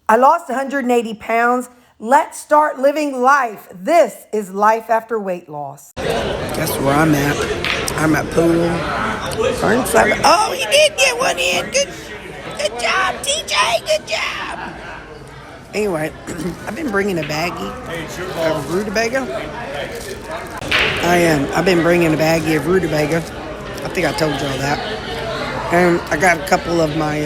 I lost 180 pounds. Let's start living life. This is life after weight loss. That's where I'm at. I'm at pool. Turn 7. Oh, you did get one in. Good job, TJ. Good job. Anyway, I've been bringing a baggie of rutabaga. I've been bringing a baggie of rutabaga. I think I told y'all that. And I got a couple of my...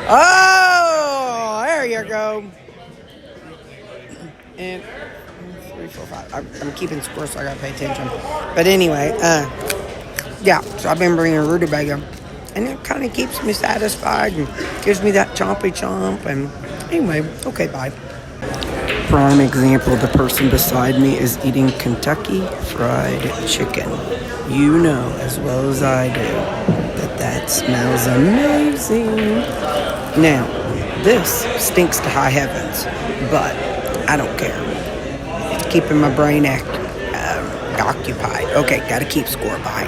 Oh, there you go. And 3, 4, 5. I'm keeping score, so I gotta pay attention. But anyway, yeah. So I've been bringing rutabaga, and it kind of keeps me satisfied and gives me that chompy chomp. And anyway, okay, bye. Prime example: the person beside me is eating Kentucky Fried Chicken. You know as well as I do that smells amazing. Now, this stinks to high heavens, but I don't care. It's keeping my brain occupied. Okay, gotta keep score by.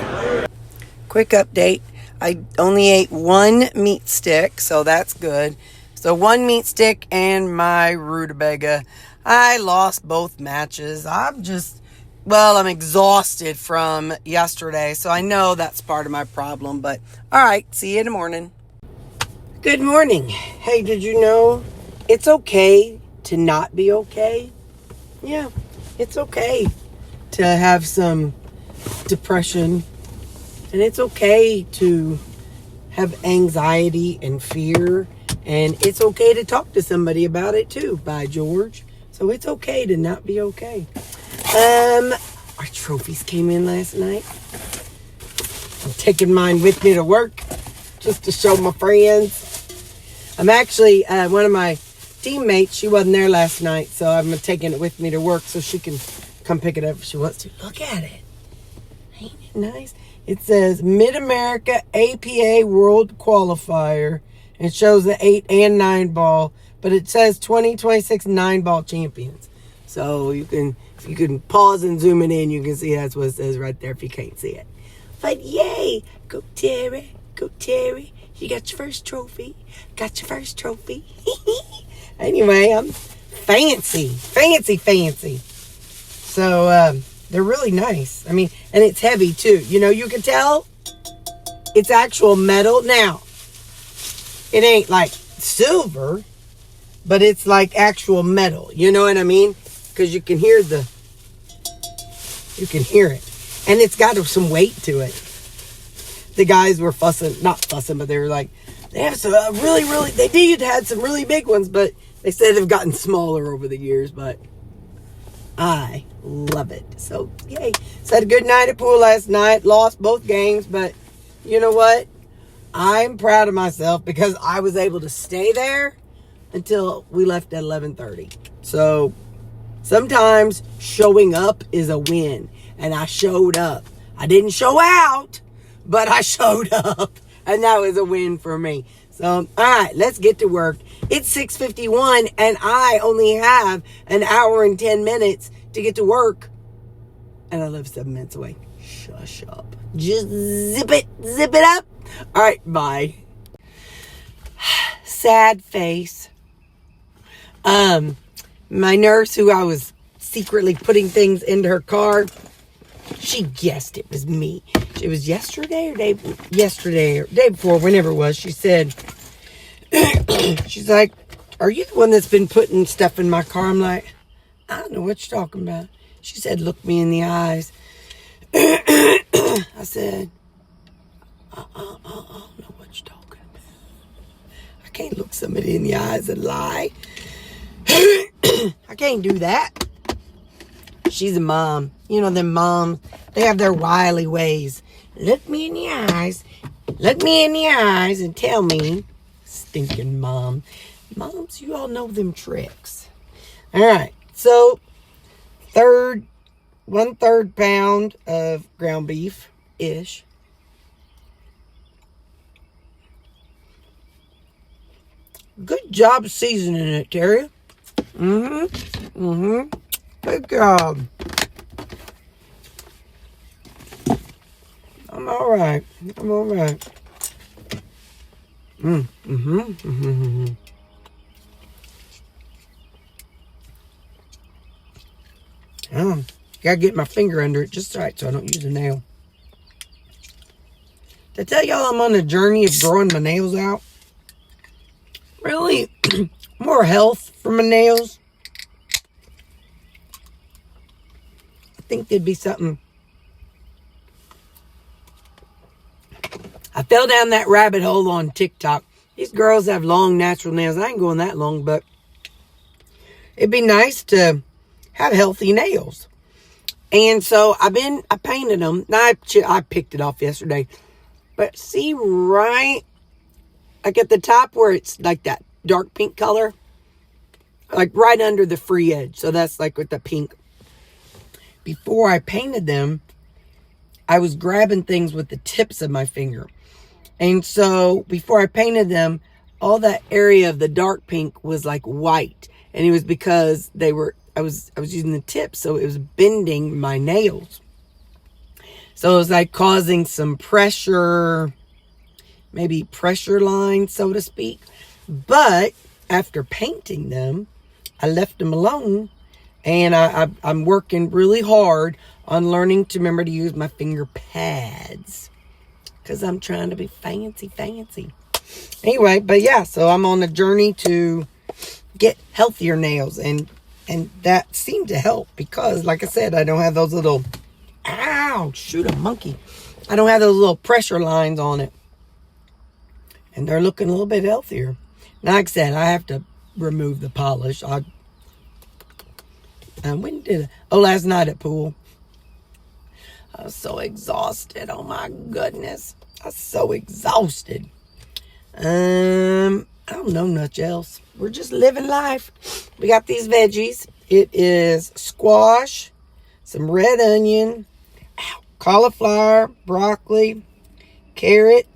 Quick update. I only ate 1 meat stick, so that's good. So 1 meat stick and my rutabaga. I lost both matches. I'm exhausted from yesterday, so I know that's part of my problem, but all right, see you in the morning. Good morning. Hey, did you know it's okay to not be okay? Yeah, it's okay to have some depression, and it's okay to have anxiety and fear, and it's okay to talk to somebody about it too, by George. So it's okay to not be okay. Our trophies came in last night. I'm taking mine with me to work just to show my friends. I'm actually, one of my teammates, she wasn't there last night, so I'm taking it with me to work so she can come pick it up if she wants to. Look at it. Ain't it nice? It says Mid-America APA World Qualifier. It shows the 8 and 9 ball, but it says 2026 9-ball champions. So you can pause and zoom it in. You can see that's what it says right there if you can't see it. But yay! Go Terri! Go Terri! You got your first trophy. Got your first trophy. Anyway, I'm fancy. So, they're really nice. I mean, and it's heavy too. You know, you can tell it's actual metal. Now, it ain't like silver, but it's like actual metal. You know what I mean? Because you can hear it. And it's got some weight to it. The guys were not fussing, but they were like, they have some they did had some really big ones, but they said they've gotten smaller over the years, but I love it. So, yay. So, I had a good night at pool last night. Lost both games, but you know what? I'm proud of myself because I was able to stay there until we left at 11:30. So, sometimes showing up is a win, and I showed up. I didn't show out, but I showed up, and that was a win for me. So, all right, let's get to work. It's 6:51, and I only have an hour and 10 minutes to get to work, and I live 7 minutes away. Shush up. Just zip it up. All right, bye. Sad face. My nurse, who I was secretly putting things into her car, she guessed it was me. It was yesterday or day before, whenever it was. She said, she's like, are you the one that's been putting stuff in my car? I'm like, I don't know what you're talking about. She said, look me in the eyes. I said, I don't know what you're talking about. I can't look somebody in the eyes and lie. I can't do that. She's a mom. You know, them moms, they have their wily ways. Look me in the eyes. Look me in the eyes and tell me. Stinking mom. Moms, you all know them tricks. All right. So, 1/3 pound of ground beef-ish. Good job seasoning it, Terri. Good job. I'm all right. Gotta get my finger under it just right so I don't use a nail. To tell y'all I'm on a journey of growing my nails out. Really, more health for my nails. I think there'd be something. I fell down that rabbit hole on TikTok. These girls have long natural nails. I ain't going that long, but it'd be nice to have healthy nails. And so I painted them. Now I picked it off yesterday. But see right, like at the top where it's like that dark pink color, like right under the free edge. So that's like with the pink. Before I painted them, I was grabbing things with the tips of my finger. And so before I painted them, all that area of the dark pink was like white. And it was because I was using the tips, so it was bending my nails. So it was like causing some pressure, maybe pressure lines, so to speak. But after painting them, I left them alone. And I'm working really hard on learning to remember to use my finger pads. Because I'm trying to be fancy. Anyway, but yeah, so I'm on a journey to get healthier nails. And that seemed to help because, like I said, I don't have those little, ow, shoot a monkey. I don't have those little pressure lines on it. And they're looking a little bit healthier. Now, like I said, I have to remove the polish. Last night at pool. I was so exhausted. Oh my goodness. I was so exhausted. I don't know much else. We're just living life. We got these veggies. It is squash, some red onion, cauliflower, broccoli, carrot.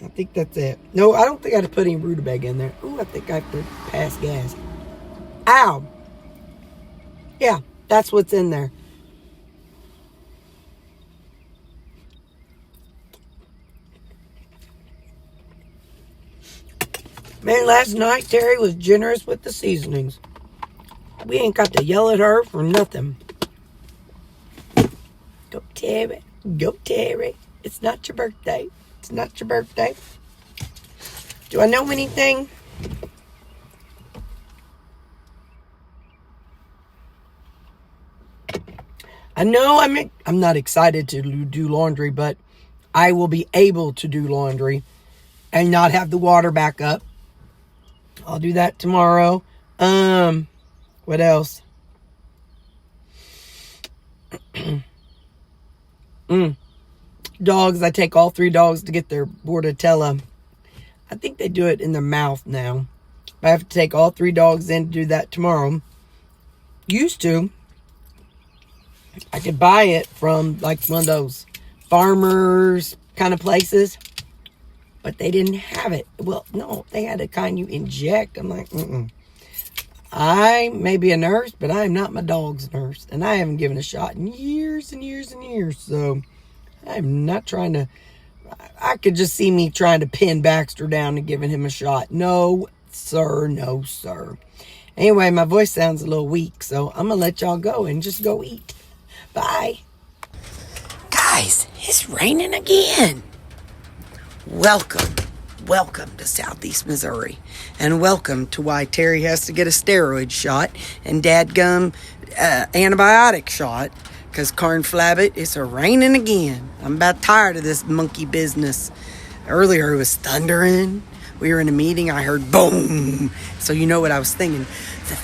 I think that's it. No, I don't think I had to put any rutabaga in there. Ooh, I think I have to pass gas. Ow. Yeah, that's what's in there. Man, last night Terri was generous with the seasonings. We ain't got to yell at her for nothing. Go Terri. Go Terri. It's not your birthday. It's not your birthday. Do I know anything? I know I'm not excited to do laundry, but I will be able to do laundry and not have the water back up. I'll do that tomorrow. What else? Dogs, I take all 3 dogs to get their bordetella. I think they do it in their mouth now. But I have to take all 3 dogs in to do that tomorrow. Used to. I could buy it from like one of those farmers kind of places. But they didn't have it. Well, no, they had a kind you inject. I'm like, I may be a nurse, but I am not my dog's nurse. And I haven't given a shot in years and years and years. So I'm not trying to. I could just see me trying to pin Baxter down and giving him a shot. No, sir. No, sir. Anyway, my voice sounds a little weak. So I'm going to let y'all go and just go eat. Bye. Guys, it's raining again. Welcome to Southeast Missouri, and welcome to why Terri has to get a steroid shot and dadgum antibiotic shot, because corn flabbit, it's raining again. I'm about tired of this monkey business. Earlier it was thundering. We were in a meeting, I heard boom. So you know what I was thinking?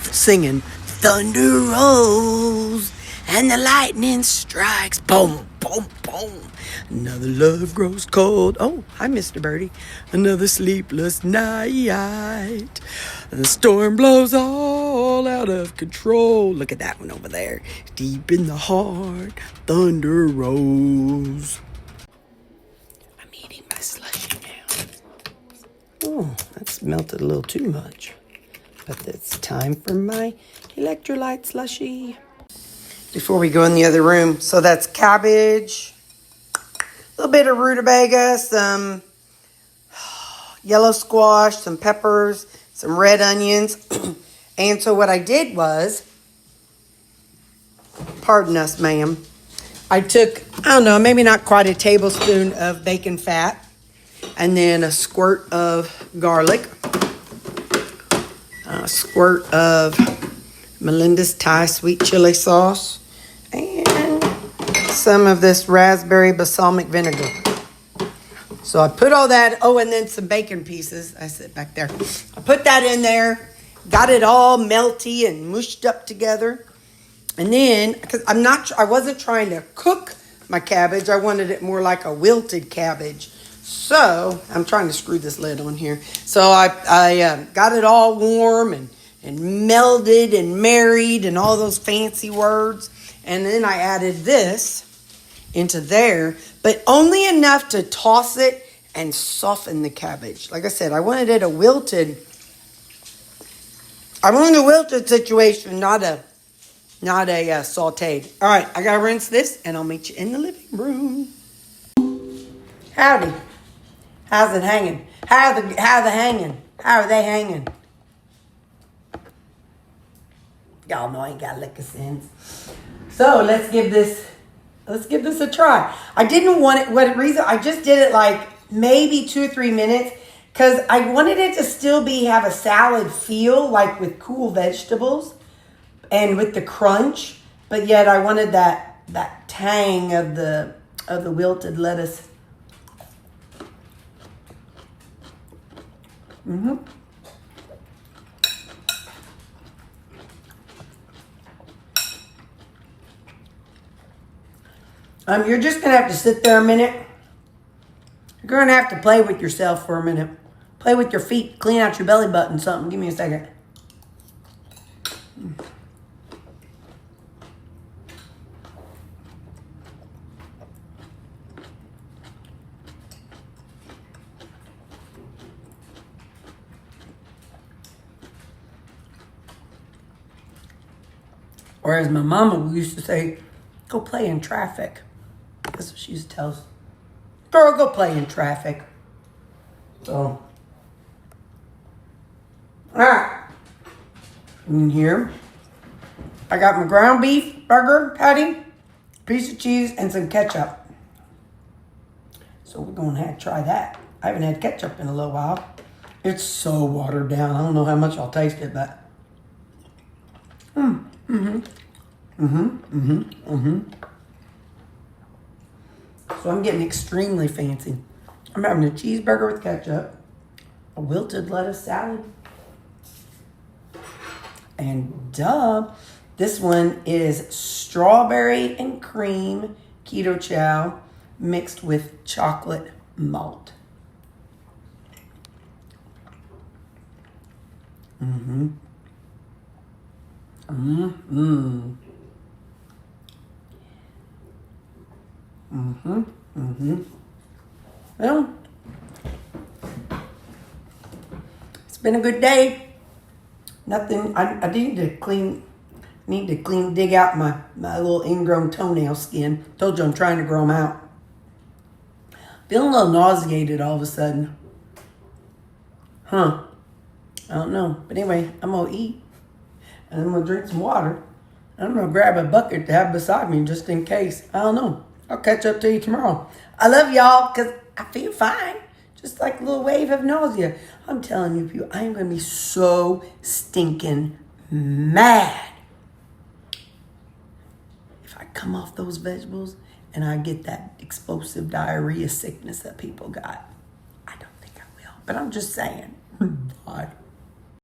Singing, thunder rolls and the lightning strikes, boom, boom, boom. Another love grows cold. Oh, hi, Mr. Birdie. Another sleepless night. The storm blows all out of control. Look at that one over there. Deep in the heart, thunder rolls. I'm eating my slushie now. Oh, that's melted a little too much. But it's time for my electrolyte slushie. Before we go in the other room, so that's cabbage, a little bit of rutabaga, some yellow squash, some peppers, some red onions. And so what I did was pardon us, ma'am. I took, I don't know, maybe not quite a tablespoon of bacon fat, and then a squirt of garlic, a squirt of Melinda's Thai sweet chili sauce, and some of this raspberry balsamic vinegar. So I put all that, oh, and then some bacon pieces. I sit back there. I put that in there, got it all melty and mushed up together. And then, because I wasn't trying to cook my cabbage. I wanted it more like a wilted cabbage. So, I'm trying to screw this lid on here. So I got it all warm and melded and married and all those fancy words. And then I added this into there, but only enough to toss it and soften the cabbage. Like I said, I wanted a wilted situation, not a sauteed. All right, I gotta rinse this, and I'll meet you in the living room. Howdy. How's it hanging? How are they hanging? Y'all know I ain't got lick of sense. So let's give this a try. I didn't want it. I just did it like maybe 2 or 3 minutes because I wanted it to still have a salad feel, like with cool vegetables and with the crunch, but yet I wanted that tang of the wilted lettuce. You're just going to have to sit there a minute. You're going to have to play with yourself for a minute. Play with your feet. Clean out your belly button, something. Give me a second. Or as my mama used to say, go play in traffic. That's what she used to tell us. Girl, go play in traffic. So, alright. In here, I got my ground beef burger patty, piece of cheese, and some ketchup. So we're going to have to try that. I haven't had ketchup in a little while. It's so watered down. I don't know how much I'll taste it, but. So I'm getting extremely fancy. I'm having a cheeseburger with ketchup, a wilted lettuce salad, and this one is strawberry and cream keto chow mixed with chocolate malt. Well, it's been a good day. Nothing. I need to dig out my little ingrown toenail skin. Told you I'm trying to grow them out. Feeling a little nauseated all of a sudden. I don't know. But anyway, I'm going to eat. And I'm going to drink some water. And I'm going to grab a bucket to have beside me just in case. I don't know. I'll catch up to you tomorrow. I love y'all because I feel fine. Just like a little wave of nausea. I'm telling you, people, I am going to be so stinking mad if I come off those vegetables and I get that explosive diarrhea sickness that people got. I don't think I will, but I'm just saying. Bye.